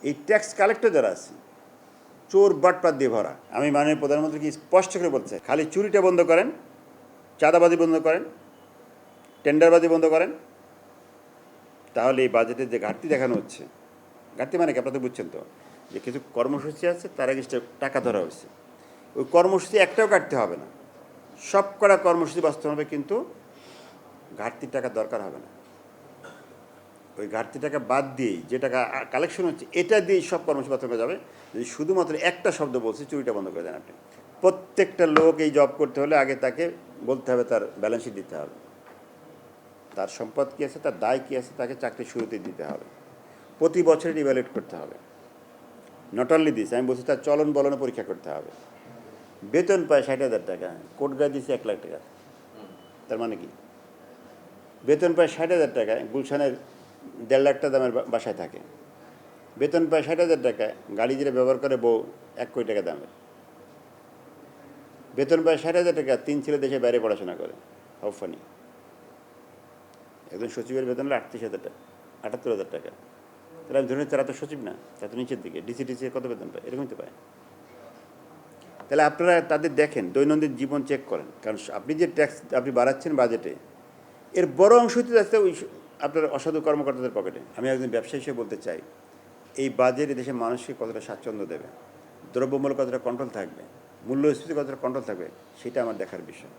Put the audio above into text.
এই tax collector যারা আছে চোর বাটপাত দিয়ে ভরা। আমি মাননীয় প্রধানমন্ত্রীকে স্পষ্ট করে বলতে, খালি চুরিটা বন্ধ করেন, চাঁদাবাজি বন্ধ করেন, টেন্ডারবাজি বন্ধ করেন, তাহলে এই বাজেটের যে ঘাটতি দেখানো হচ্ছে, ঘাটতি মানে কি আপনারা তো বুঝছেন তো, যে কিছু কর্মসূচি আছে তার আগে টাকা ধরা হয়েছে, ওই কর্মসূচি একটাও কাটতে হবে না, সব কটা কর্মসূচি বাস্তবায়ন হবে, কিন্তু ঘাটতির টাকা দরকার হবে না। ওই ঘাটতি টাকা বাদ দিয়েই যে টাকা কালেকশন হচ্ছে এটা দিয়েই সব কর্মসূচি বাস্তবায়ন করা যাবে। যদি শুধুমাত্র একটা শব্দ বলছে চুরিটা বন্ধ করে দেন আপনি। প্রত্যেকটা লোক এই জব করতে হলে আগে তাকে বলতে হবে, তার ব্যালেন্স শিট দিতে হবে, তার সম্পদ কী আছে, তার দায় কী আছে, তাকে চাকরি শুরুতেই দিতে হবে, প্রতি বছর ইভ্যালুয়েট করতে হবে। নট অনলি দিস, আমি বলছি তার চলন বলনে পরীক্ষা করতে হবে। বেতন পায় 60,000 টাকা, কোর্ট গায়ে দিচ্ছে 1 লাখ টাকা, তার মানে কি? বেতন পায় 60,000 টাকায়, গুলশানের 1.5 লাখ টাকা দামের বাসায় থাকে। বেতন পায় 60,000 টাকায়, গাড়ি যেটা ব্যবহার করে বউ 1 কোটি টাকা দামের। বেতন পায় 60,000 টাকা, 3 ছেলে দেশে বাইরে পড়াশোনা করে। How funny! একজন সচিবের বেতন হলো 38,000 টাকা, 78,000 টাকা। তাহলে আমি ধরে নিচ্ছি তারা তো সচিব না, তারা তো নিচের দিকে, ডিসি কত বেতন পায়? এরকমই তো পায়। তাহলে আপনারা তাদের দেখেন, দৈনন্দিন জীবন চেক করেন, কারণ আপনি যে ট্যাক্স আপনি বাড়াচ্ছেন বাজেটে, এর বড় অংশ হতে যাচ্ছে ওই আপনার অসাধু কর্মকর্তাদের পকেটে। আমি একজন ব্যবসায়ী হিসেবে বলতে চাই, এই বাজেট দেশের মানুষকে কতটা স্বাচ্ছন্দ্য দেবে, দ্রব্যমূল্য কতটা কন্ট্রোল থাকবে, মূল্যস্ফীতি কতটা কন্ট্রোল থাকবে, সেটা আমার দেখার বিষয়।